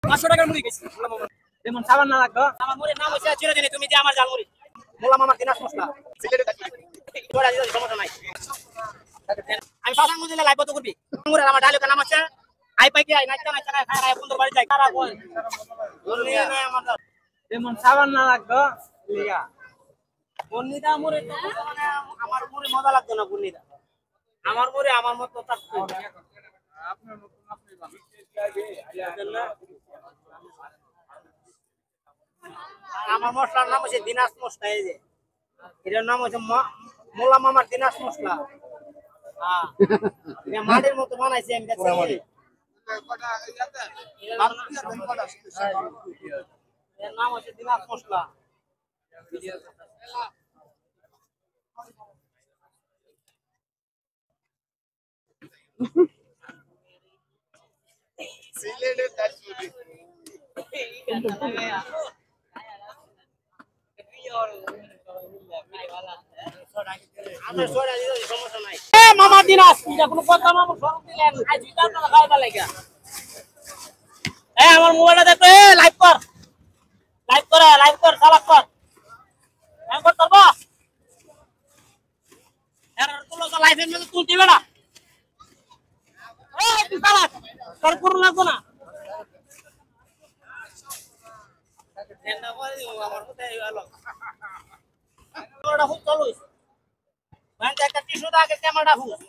500 টাকার মুড়ি গেছি যেমন সাবান না লাগতো আমার মুড়ির নাম হচ্ছে চিরদিনই তুমি যে আমার জাল মুড়ি মোলা মামার দিনাজ মশলা তোরা দিলে সমস্যা নাই আমি পাসাং মুদিলে লাইভ তো করবি মুড়ির আমার ডালিকা নাম আছে আই পাই কি আই নাচা নাচা খায় বন্ধুর বাড়ি যায় কারা বল যেমন সাবান না লাগতো লিগা বন্নিদা মুড়ি তো মানে আমার মুড়ি মজা লাগতো না বন্নিদা আমার মুড়ি আমার মত তার আপনার মত আপনি আমার মশলার নাম হচ্ছে দিনাজ মশলা এই যে এর নাম হচ্ছে মোলা মামার দিনাজ মশলা হ্যাঁ এটা মাটির মতো বানাইছি আমি দেখছি এর নাম হচ্ছে দিনাজ মশলা সিলেটের দাসপুরি মামা দিনাজ কোনো কথা মামা সরম দিলেন আজ আপনারা খাওয়া লাগা আমার মোবাইলটা দেখো লাইভ কর চালাক কর আমি করতে পারবো এর তুলো তো লাইভের মধ্যে তুল দিবে না এই তুই চালাক তোর পুরো লাগবে না এন্ডা করে দিও আমার কোথায় ভালো ক্যামেরাটা হুক চলুস মানে একটা টিস্যু দাগে ক্যামেরাটা হুক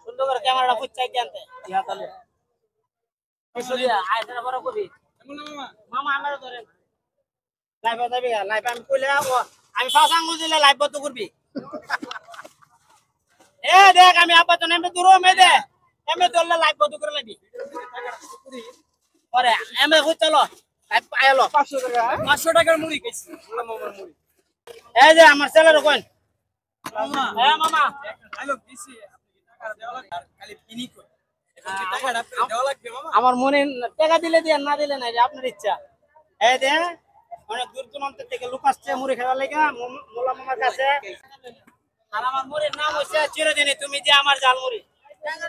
সুন্দর করে ক্যামেরাটা হুক চাই জানতে ইয়া তাহলে টিস্যু দিয়া আইসা বড় কবি মামা আমারে ধরে লাইভ যাবি লাইভ আমি কইলে আমি পাঁচ আঙ্গুল দিলে লাইভ তো করবি এ দেখ আমি আপাতত নেমে দূর মে দে এমে দললে লাইভ তো করে লাবি পরে এমে হুক চলো লাইভ আইলো 500 টাকার মুড়ি গেছি মোলা মামার মুড়ি এই যে আমার ছেলের কোন মামা মামা আইলো দিছি আপনি টাকা দেওয়া লাগবে খালি পিনি কই টাকাটা দেওয়া লাগবে মামা আমার মনে টাকা দিলে দেন না দিলে না আপনার ইচ্ছা এই দে অনেক দূর দূরান্ত থেকে লোক আসছে মুড়ি খাওয়ার লাগা মোলা মামার কাছে আর আমার মুড়ির নাম হচ্ছে চিরদিনই তুমি যে আমার জাল মুড়ি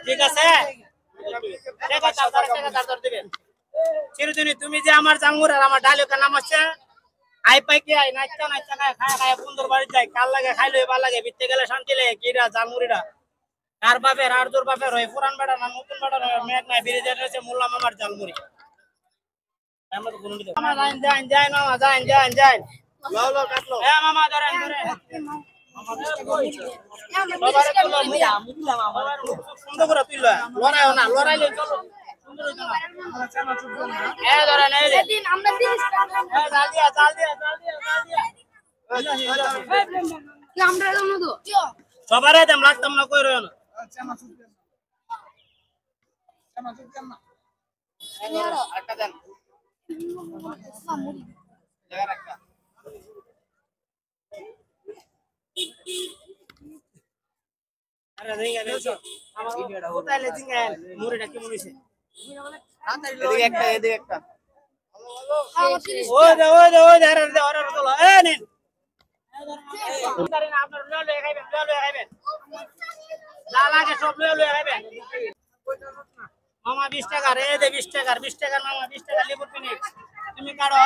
ঠিক আছে টাকা চার দিবেন চিরদিনই তুমি যে আমার জাল মুড়ি আর আমার ডালিকা নাম হচ্ছে আই পাই কি আই নাচা নাচা খায় বন্ধুর বাড়ি যায় কাল লাগে খাইলো এবার লাগে বিতে গেলে শান্তি লাগে কিরা জাল মুড়িটা কার বাপের আর তোর বাপের হয় পুরান বেড়া না নতুন বেড়া মেঘ নাই ব্রিজের রয়েছে মোলা মামার জাল মুড়ি আমরা তো বলুন মামা যাই মামা যাই লো কাটলো মামা ধরেন সুন্দর করে তুই লড়াইও না লড়াইলে চলো সবার লাগতাম না কই রয় না আরে রিঙ্গা নেছো আমার কোথায় জিঙ্গা মুড়িটা কেমন হইছে এদিকে একটা ওই দে আরে চলো এ নিন আপনার লয়ে খাইবেন যা লাগে সব লয়ে খাইবেন মামা 20 টাকা রে দে 20 টাকা মামা 20 টাকা লেবু পিনি তুমি কাড়ো